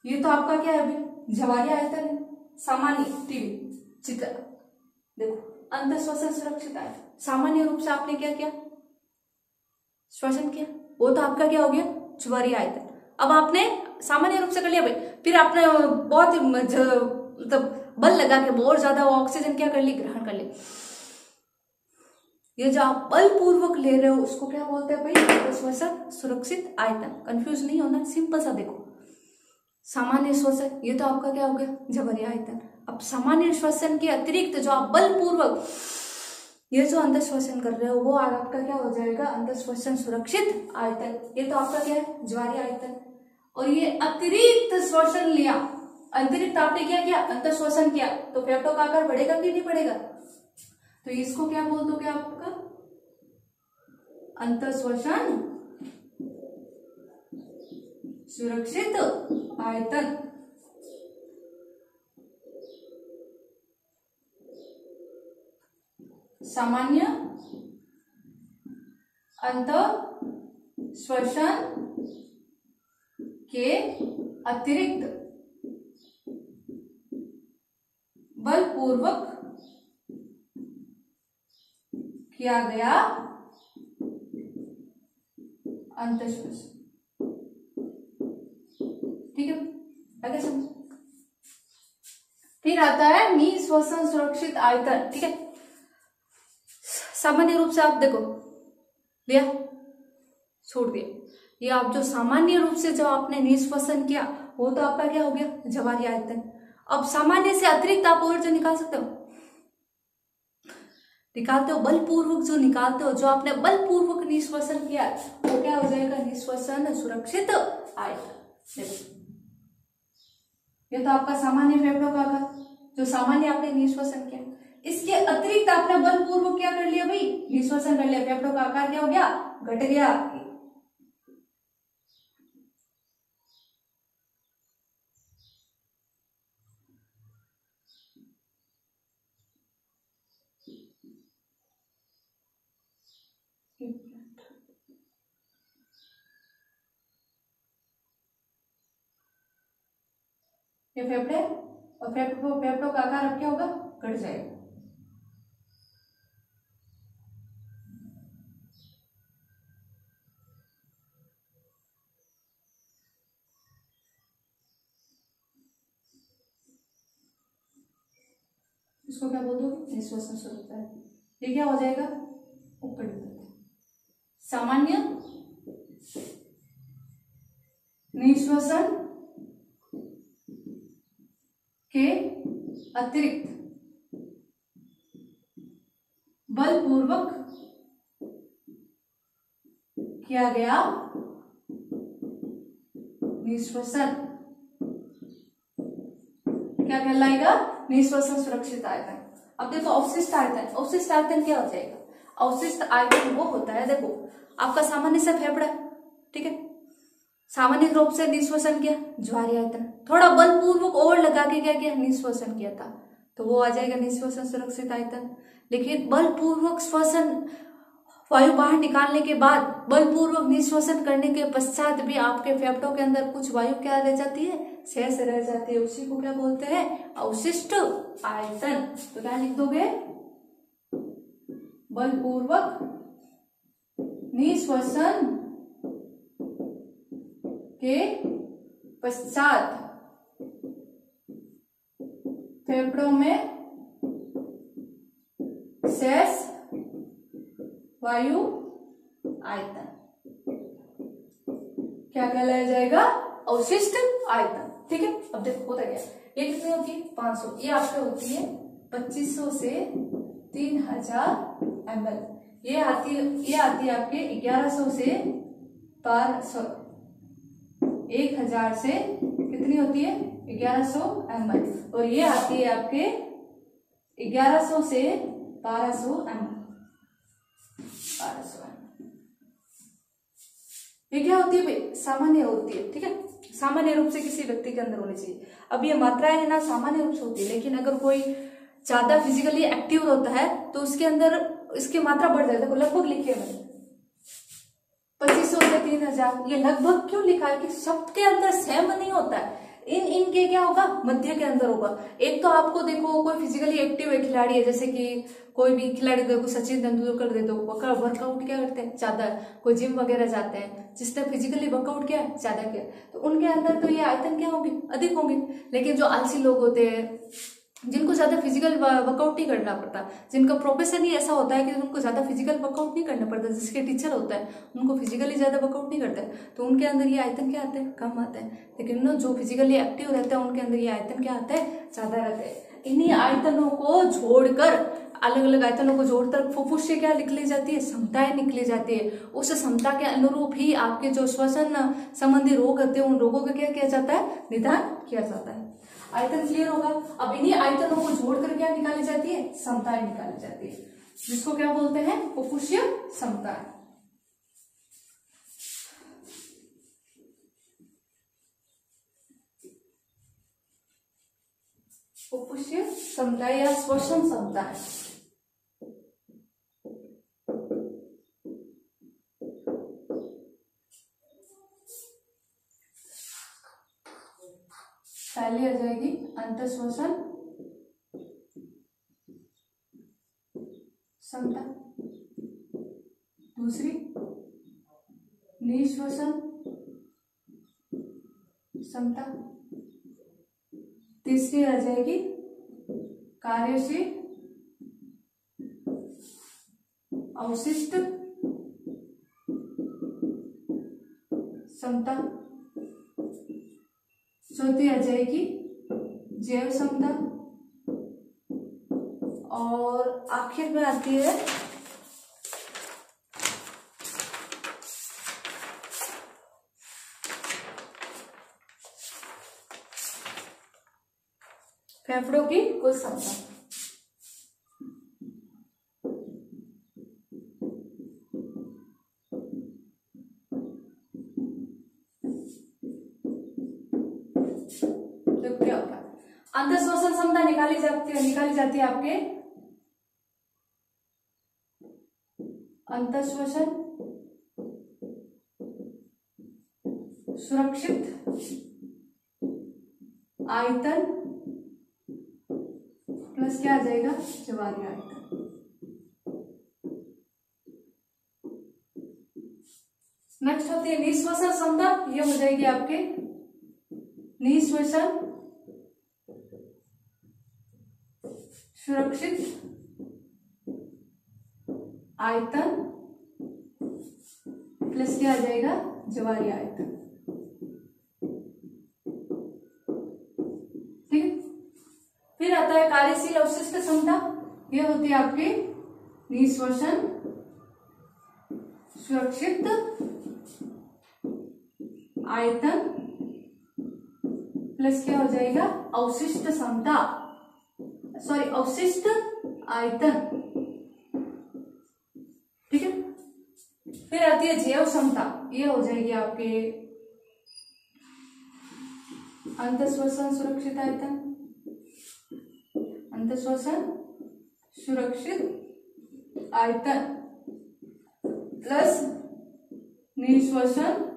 ये तो आपका क्या है अभी, जवारी आयतन है। सामान्य टीवी चित्र देखो, अंत श्वसन सुरक्षित आयतन, सामान्य रूप से आपने क्या किया, श्वसन किया, वो तो आपका क्या हो गया, ज्वारीय आयतन। अब आपने सामान्य रूप से कर लिया भाई, फिर आपने बहुत मतलब बल लगा के बहुत ज्यादा ऑक्सीजन क्या कर ली, ग्रहण कर ली। ये जो आप बल पूर्वक ले रहे हो उसको क्या बोलते हैं भाई, श्वसन सुरक्षित आयतन। कंफ्यूज नहीं होना, सिंपल सा देखो, सामान्य श्वसन ये तो आपका क्या हो गया, जबरीय आयतन। अब सामान्य श्वसन के अतिरिक्त जो आप बल पूर्वक ये जो अंत श्वसन कर रहे हो वो आपका क्या हो जाएगा, अंत श्वसन सुरक्षित आयतन। ये तो आपका क्या है, ज्वारीय आयतन। और ये अतिरिक्त श्वसन लिया, अतिरिक्त आपने क्या किया, अंत श्वसन किया, तो फेफड़ों का आकार बढ़ेगा कि नहीं बढ़ेगा, तो इसको क्या बोल दोगे आपका, अंत श्वसन सुरक्षित आयतन। सामान्य अंत श्वसन के अतिरिक्त बलपूर्वक किया गया अंत श्वसन। ठीक है, आगे समझ। फिर आता है निश्वसन सुरक्षित आयतन। ठीक है, सामान्य रूप से आप देखो लिया, छोड़ दिया, ये आप जो सामान्य रूप से जो आपने निश्वसन किया वो तो आपका क्या हो गया, जवारीय आयतन। अब सामान्य से अतिरिक्त आप और जो निकाल सकते हो, निकालते हो बलपूर्वक, जो निकालते हो, जो आपने बलपूर्वक निश्वसन किया वो क्या हो जाएगा, निश्वसन सुरक्षित आयतन। ये तो आपका सामान्य फेफड़ों का आकार, जो सामान्य आपने निश्वसन किया, इसके अतिरिक्त आपने बलपूर्वक क्या कर लिया भाई, निश्वसन कर लिया, फेफड़ों का आकार क्या हो गया, घट गया। ये फेफड़े और फेफड़ों का आकार अब क्या होगा, घट जाएगा। इसको क्या बोल दो, निश्वसन सुरक्षित आयतन। ये क्या हो जाएगा, ऊपर सामान्य निश्वसन के अतिरिक्त बलपूर्वक किया गया निश्वसन क्या कहलाएगा, निश्वसन सुरक्षित आयतन। अब देखो अवशिष्ट आयतन, अवशिष्ट आयतन क्या हो जाएगा, अवशिष्ट आयतन वो होता है, देखो आपका सामान्य से फेफड़ा, ठीक है, सामान्य रूप से निश्वसन किया, ज्वारीय आयतन, थोड़ा बलपूर्वक और लगा के क्या किया, निश्वसन किया था, तो वो आ जाएगा निश्वसन सुरक्षित आयतन। लेकिन बलपूर्वक श्वसन, वायु बाहर निकालने के बाद बलपूर्वक निश्वसन करने के पश्चात भी आपके फेफड़ों के अंदर कुछ वायु क्या रह जाती है, शेष रह जाती है, उसी को क्या बोलते हैं, अवशिष्ट आयतन। तो क्या लिख दोगे, बलपूर्वक निश्वसन के पश्चात फेफड़ों में शेष वायु आयतन क्या कहलाया जाएगा, अवशिष्ट आयतन। ठीक है, अब देखो होता क्या, ये कितनी होती है, 500, ये आपके होती है 2500 से 3000 ml, ये आती है आपके 1100 से 1200, 1000 से कितनी होती है 1100 ml, और ये आती है आपके 1100 से 1200 ml। ये क्या होती है भाई, सामान्य होती है। ठीक है, सामान्य रूप से किसी व्यक्ति के अंदर होनी चाहिए। अब ये मात्राएं है ना, सामान्य रूप से होती है, लेकिन अगर कोई ज्यादा फिजिकली एक्टिव होता है तो उसके अंदर इसकी मात्रा बढ़ जाती है। लगभग लिखे मैंने 2500 से 3000, ये लगभग क्यों लिखा है कि शब्द के अंदर सेम नहीं होता है, इनके क्या होगा, मध्य के अंदर होगा। एक तो आपको देखो कोई फिजिकली एक्टिव खिलाड़ी है, जैसे कि कोई भी खिलाड़ी देखो सचिन तेंदुलकर दे दो, वर्कआउट क्या करते हैं ज्यादा, कोई जिम वगैरह जाते हैं, जिसने फिजिकली वर्कआउट किया है ज्यादा किया, तो उनके अंदर तो ये आयतन क्या होंगे, अधिक होंगे। लेकिन जो आलसी लोग होते हैं, जिनको ज्यादा फिजिकल वर्कआउट नहीं करना पड़ता, जिनका प्रोफेशन ही ऐसा होता है कि उनको ज्यादा फिजिकल वर्कआउट नहीं करना पड़ता, जिसके टीचर होता है उनको फिजिकली ज्यादा वर्कआउट नहीं करते, तो उनके अंदर ये आयतन क्या आते हैं, कम आते हैं। लेकिन जो फिजिकली एक्टिव रहते हैं उनके अंदर ये आयतन क्या आता है, ज्यादा रहते हैं। इन्हीं आयतनों को जोड़कर, अलग अलग आयतनों को जोड़कर फुफ्फुस से क्या निकली जाती है, क्षमताएं निकली जाती है। उस क्षमता के अनुरूप ही आपके जो श्वसन संबंधी रोग होते हैं, उन रोगों का क्या किया जाता है, निदान किया जाता है। आयतन क्लियर होगा। अब इन्हीं आयतनों को जोड़कर क्या निकाली जाती है, क्षमताएं निकाली जाती है, जिसको क्या बोलते हैं, फुफ्फुसीय क्षमताएं। फुफ्फुसीय क्षमताएं या श्वसन क्षमताएं। पहली आ जाएगी अंतःश्वसन क्षमता, दूसरी निःश्वसन क्षमता, तीसरी आ जाएगी कार्यशील अवशिष्ट क्षमता, चौथी आ जाएगी जैव क्षमता, और आखिर में आती है फेफड़ों की कुल क्षमता। क्या होता है, अंतःश्वसन क्षमता निकाली जाती है आपके अंतःश्वसन सुरक्षित आयतन प्लस क्या आ जाएगा, जवारी आयतन। नेक्स्ट होती है निःश्वसन क्षमता, ये हो जाएगी आपके निःश्वसन सुरक्षित आयतन प्लस क्या आ जाएगा, जवारी आयतन। ठीक है, फिर आता है कार्यशील अवशिष्ट क्षमता, यह होती है आपकी निःश्वसन सुरक्षित आयतन प्लस क्या हो जाएगा, अवशिष्ट क्षमता, सॉरी अवशिष्ट आयतन। ठीक है, फिर आती है जैव क्षमता, ये हो जाएगी आपके अंतःश्वसन सुरक्षित आयतन, अंतःश्वसन सुरक्षित आयतन प्लस निःश्वसन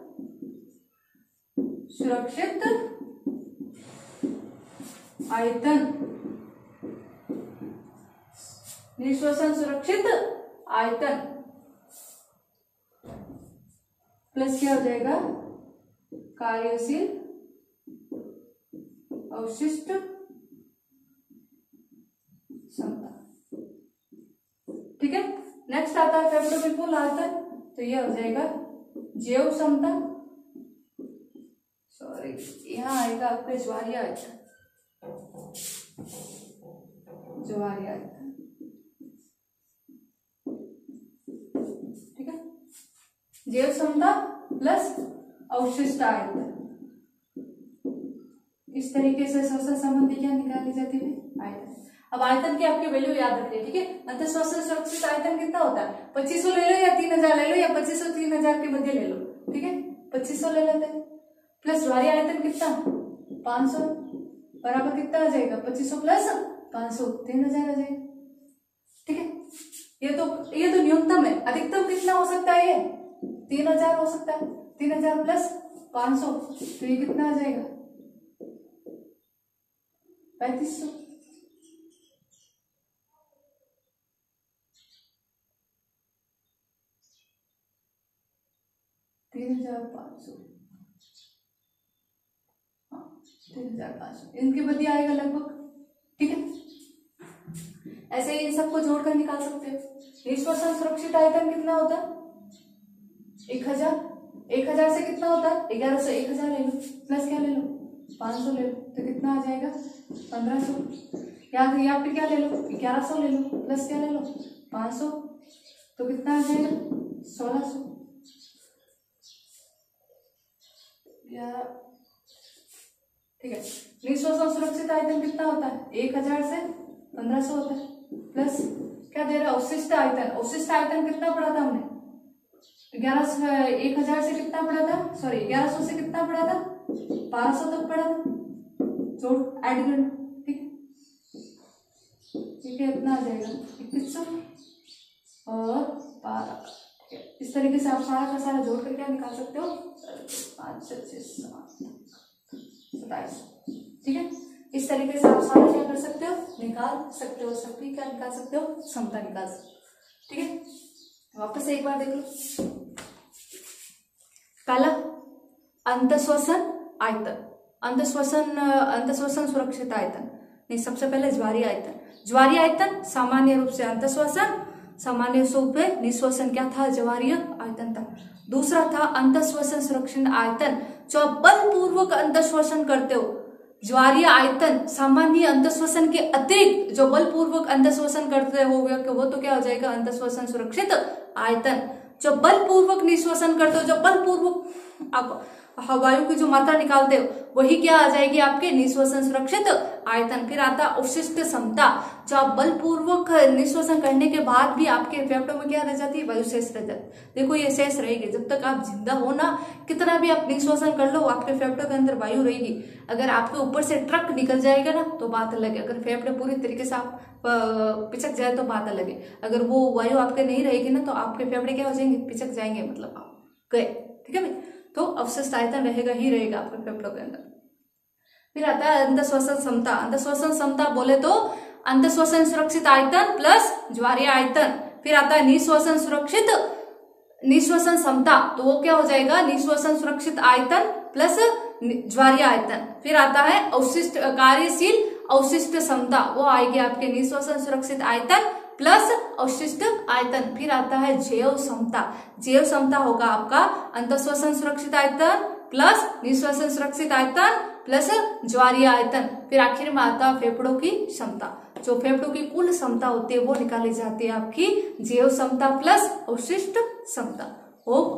सुरक्षित आयतन, निःश्वसन सुरक्षित आयतन प्लस क्या हो जाएगा, कार्यशील अवशिष्ट क्षमता। ठीक है, नेक्स्ट आता है फेफड़ों की कुल आयतन, तो ये हो जाएगा जैव क्षमता, सॉरी यहाँ आएगा आपका ज्वारीय आयतन, ज्वारीय आयतन। ठीक है, जैव क्षमता प्लस अवशिष्ट आयतन, इस तरीके से श्वसन संबंधी क्या निकाली जाती है, आयतन। अब आयतन की आपकी वैल्यू याद रखिए। ठीक है, अंतःश्वसन सुरक्षित आयतन कितना होता है, 2500 ले लो या 3000 ले लो या 2500 3000 के मध्य ले लो। ठीक है, 2500 ले लेते हैं, प्लस ज्वारीय आयतन कितना 500, बराबर कितना आ जाएगा, 2500 प्लस 500 3000 आ जाएगा। ठीक है, ये तो न्यूनतम है, अधिकतम कितना हो सकता है, ये 3000 हो सकता है, 3000 प्लस 500 तो ये कितना आ जाएगा 3500, 3500, हाँ 3500 इनके बदले आएगा लगभग। ठीक है, ऐसे ही इन सबको जोड़कर निकाल सकते हो। निष्वसन सुरक्षित आयतन कितना होता है? 1000। 1000 से कितना होता है? 1100। 1000 ले लो, प्लस क्या ले लो? 500 ले लो, तो कितना आ जाएगा? 1500। या फिर क्या ले लो? 1100 ले लो, प्लस क्या ले लो? 500, तो कितना आ जाएगा? 1600। ठीक है, निष्वसन सुरक्षित आयतन कितना होता है? 1000 से 1500 होता है, प्लस क्या दे रहा है? अवशिष्ट आयतन। अवशिष्ट आयतन कितना पढ़ा था हमने? 1000 से कितना पढ़ा था? सॉरी 1100 से कितना पढ़ा था? 1200 तक पढ़ा था। जोड़ ऐड कर लो। ठीक है, ठीक है, इतना आ जाएगा 2100 और 12। ठीक है, इस तरीके से आप सारा का सारा जोड़ कर क्या निकाल सकते हो? 5 6 7 27। ठीक है, इस तरीके से आप सारा क्या कर सकते हो? निकाल सकते हो। शक्ति क्या निकाल सकते हो? क्षमता निकाल सकते हो। ठीक है, वापस एक बार देख लो। पहला अंतःश्वसन आयतन, अंतःश्वसन सुरक्षित आयतन नहीं, सबसे पहले ज्वारीय आयतन। ज्वारीय आयतन सामान्य रूप से अंतःश्वसन, सामान्य रूप में निःश्वसन क्या था? ज्वारीय आयतन था। दूसरा था अंतःश्वसन सुरक्षित आयतन, जो आप बलपूर्वक अंतःश्वसन करते हो। ज्वारीय आयतन सामान्य अंतःश्वसन के अतिरिक्त जो बलपूर्वक अंतःश्वसन करते हो वो तो क्या हो जाएगा? अंतःश्वसन सुरक्षित आयतन। जो बलपूर्वक निःश्वसन करते हो, जो बलपूर्वक आप वायु की जो मात्रा निकालते हो, वही क्या आ जाएगी? आपके निःश्वसन सुरक्षित आयतन। फिर आता अवशिष्ट क्षमता, जो आप बलपूर्वक निःश्वसन करने के बाद भी आपके फेफड़ों में क्या रह जाती है? वायु शेष रह जाती। देखो ये शेष रहेगी जब तक आप जिंदा हो ना, कितना भी आप निःश्वसन कर लो, आपके फेफड़ों के अंदर वायु रहेगी। अगर आपके ऊपर से ट्रक निकल जाएगा ना तो बात अलग है, अगर फेफड़े पूरी तरीके से आप पिचक जाए तो बात अलग है। अगर वो वायु आपके नहीं रहेगी ना तो आपके फेफड़े क्या हो जाएंगे? पिचक जाएंगे, मतलब आप गए। ठीक है भाई, तो अवशिष्ट आयतन रहेगा ही रहेगा आपके फेफड़ों के अंदर। फिर आता है अंतःश्वसन क्षमता। अंतःश्वसन क्षमता बोले तो अंतःश्वसन सुरक्षित आयतन प्लस ज्वारीय आयतन। फिर आता है निःश्वसन सुरक्षित निःश्वसन क्षमता, तो वो क्या हो जाएगा? निःश्वसन सुरक्षित आयतन प्लस ज्वारीय आयतन। फिर आता है अवशिष्ट कार्यशील अवशिष्ट क्षमता, वो आएगी आपके निःश्वसन सुरक्षित आयतन प्लस अवशिष्ट आयतन। फिर आता है जैव क्षमता। जैव क्षमता होगा आपका अंतःश्वसन सुरक्षित आयतन प्लस निःश्वसन सुरक्षित आयतन प्लस ज्वारीय आयतन। फिर आखिर में आता है फेफड़ों की क्षमता। जो फेफड़ों की कुल क्षमता होती है वो निकाली जाती है आपकी जैव क्षमता प्लस अवशिष्ट क्षमता।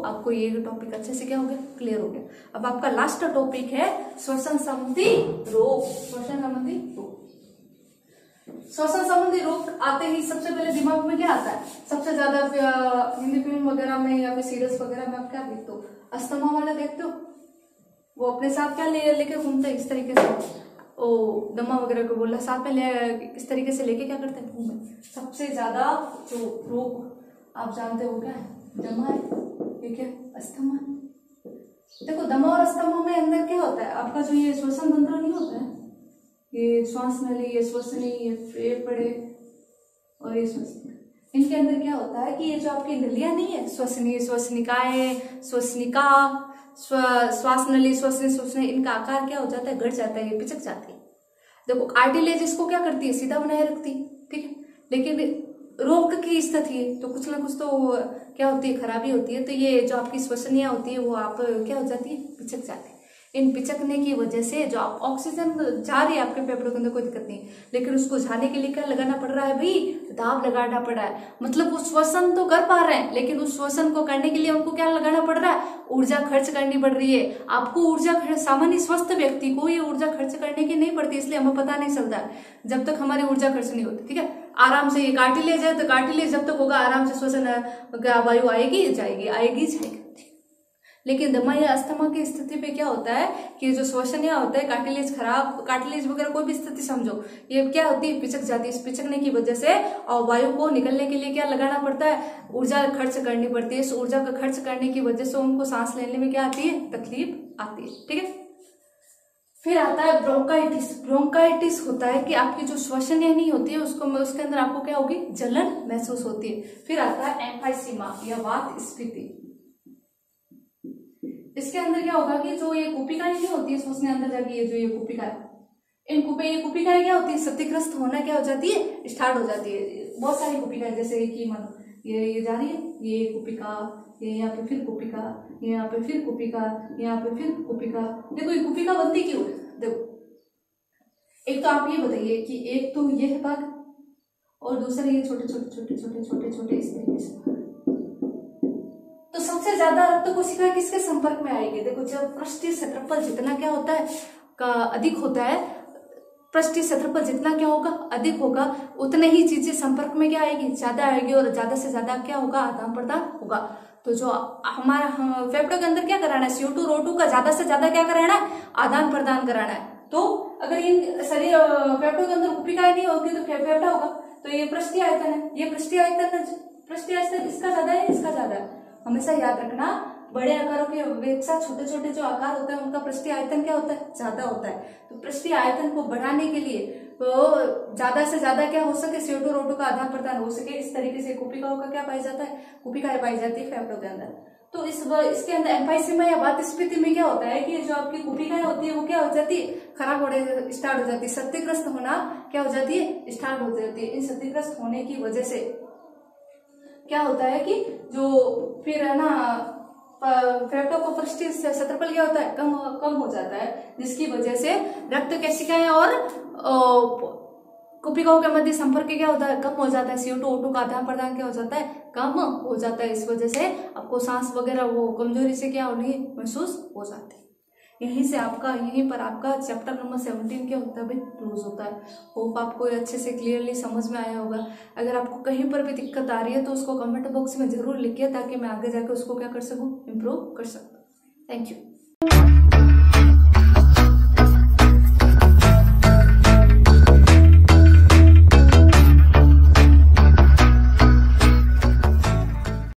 आपको ये टॉपिक अच्छे से क्या हो गया? क्लियर हो गया। अब आपका लास्ट टॉपिक है श्वसन संबंधी रोग। श्वसन संबंधी रोग, श्वसन संबंधी रोग आते ही सबसे पहले दिमाग में क्या आता है? सबसे ज्यादा हिंदी फिल्म वगैरह में या फिर सीरियल्स वगैरह में आप क्या देखते हो? अस्थमा वाला देखते हो, वो अपने साथ क्या लेके घूमते हैं? इस तरीके से ओ दमा वगैरह को बोला साथ में इस तरीके से लेके क्या करते हैं? घूमे। सबसे ज्यादा जो रोग आप जानते हो क्या है? दमा है, ठीक है, अस्थमा। देखो दमा और अस्थमा में अंदर क्या होता है? आपका जो ये श्वसन तंत्र नहीं होता है, ये श्वास नली, ये श्वसनी, ये फेफड़े और ये श्वसन, इनके अंदर क्या होता है कि ये जो आपकी नलियां नहीं है, श्वसनी, श्वसनिकाएं, श्वसनिका, श्वास नली, श्वसनी, श्वसनी, इनका आकार क्या हो जाता है? घट जाता है, ये पिचक जाती है। देखो कार्टिलेज इसको क्या करती है? सीधा बनाए रखती है, ठीक है। लेकिन रोग की स्थिति है तो कुछ ना कुछ तो क्या होती है? खराबी होती है। तो ये जो आपकी श्वसनियां होती है वो आप क्या हो जाती है? पिचक जाती है। इन पिचकने की वजह से जो आप ऑक्सीजन जा रही है आपके फेफड़ों के अंदर, कोई दिक्कत नहीं, लेकिन उसको जाने के लिए क्या लगाना पड़ रहा है भाई? दाब लगाना पड़ रहा है। मतलब वो श्वसन तो कर पा रहे हैं, लेकिन उस श्वसन को करने के लिए उनको क्या लगाना पड़ रहा है? ऊर्जा खर्च करनी पड़ रही है। आपको ऊर्जा सामान्य स्वस्थ व्यक्ति को ये ऊर्जा खर्च करने की नहीं पड़ती, इसलिए हमें पता नहीं चलता है जब तक हमारी ऊर्जा खर्च नहीं होती, ठीक है। आराम से ये कार्टिलेज है तो कार्टिलेज जब तक होगा आराम से श्वसन वायु आएगी जाएगी, आएगी जाएगी। लेकिन दमा या अस्थमा की स्थिति पे क्या होता है कि जो श्वसनियां होता है, कार्टिलेज खराब, कार्टिलेज वगैरह कोई भी स्थिति समझो, ये क्या होती है? पिचक जाती है। इस पिचकने की वजह से और वायु को निकलने के लिए क्या लगाना पड़ता है? ऊर्जा खर्च करनी पड़ती है। इस ऊर्जा का खर्च करने की वजह से उनको सांस लेने में क्या आती है? तकलीफ आती है, ठीक है। फिर आता है ब्रोंकाइटिस। ब्रोंकाइटिस होता है कि आपकी जो श्वसन नहीं होती है उसको उसके अंदर आपको क्या होगी, जलन महसूस होती है। फिर आता है एम्फाइसीमा या वात स्फीति। इसके अंदर क्या होगा कि जो ये कुपिकाएं नहीं होती है श्वसन अंदर जाके, ये जो ये कुपिकाएं, ये कुपिकाएं क्या होती है, क्षतिग्रस्त होना क्या हो जाती है, स्टार्ट हो जाती है। बहुत सारी कुपिकाएं, जैसे कि मानो ये जा रही है, ये कुपिका, ये यहाँ पे फिर कुपिका, ये यहाँ पे फिर कुपिका, यहाँ पे फिर कुपिका। देखो ये कुपिका बनती क्यों है, देखो एक तो आप ये बताइए कि एक तो ये है भाग और दूसरा ये छोटे छोटे छोटे छोटे छोटे छोटे इस तरीके से। तो सबसे ज्यादा रक्त कोशिका किसके संपर्क में आएगी, देखो जब पृष्ठीय क्षेत्रफल जितना क्या होता है का अधिक होता है, पृष्ठीय क्षेत्रफल जितना क्या होगा अधिक होगा, उतने ही चीजें संपर्क में क्या आएगी, ज्यादा आएगी और ज्यादा से ज्यादा क्या होगा, आदान प्रदान होगा। तो जो हमारा फेफड़ों के अंदर क्या कराना है, CO2 O2 का ज्यादा से ज्यादा क्या कराना है, आदान प्रदान कराना है। तो अगर इन शरीर फेफड़ों के अंदर कुपिकाएं नहीं होगी तो फेफड़ा होगा, तो ये पृष्ठीय आयतन है, ये पृष्ठीय आयतन इसका ज्यादा है, इसका ज्यादा है। हमेशा याद रखना, बड़े आकारों के अपेक्षा छोटे छोटे जो आकार होते हैं उनका पृष्ठीय आयतन क्या होता है, ज्यादा होता है। तो पृष्ठीय आयतन को बढ़ाने के लिए तो ज्यादा से ज्यादा क्या हो सके, CO2 O2 का आदान प्रदान हो सके, इस तरीके से कुपिकाओं का क्या पाया जाता है, कुपिकाएं पाई जाती है फेफड़ों के अंदर। तो इसके अंदर एम्फाइसीमा या वात स्फीति में क्या होता है कि जो आपकी कुपिकाएं होती है वो क्या हो जाती है, खराब होने स्टार्ट हो जाती है, क्षतिग्रस्त होना क्या हो जाती है, स्टार्ट हो जाती है। इन क्षतिग्रस्त होने की वजह से क्या होता है कि जो फिर है ना फेफड़ों को पृष्ठीय क्षेत्रफल क्या होता है, कम हो जाता है, जिसकी वजह से रक्त केशिकाएं और कुपिकाओं के मध्य संपर्क क्या होता है, कम हो जाता है। CO2 O2 का आदान प्रदान क्या हो जाता है, कम हो जाता है। इस वजह से आपको सांस वगैरह वो कमजोरी से क्या होनी महसूस हो जाती है। यहीं पर आपका चैप्टर नंबर 17 क्या होता है भाई, क्लोज होता है। होप आपको अच्छे से क्लियरली समझ में आया होगा। अगर आपको कहीं पर भी दिक्कत आ रही है तो उसको कमेंट बॉक्स में जरूर लिखिए, ताकि मैं आगे जाकर उसको क्या कर सकूं, इम्प्रूव कर सकूं। Thank you.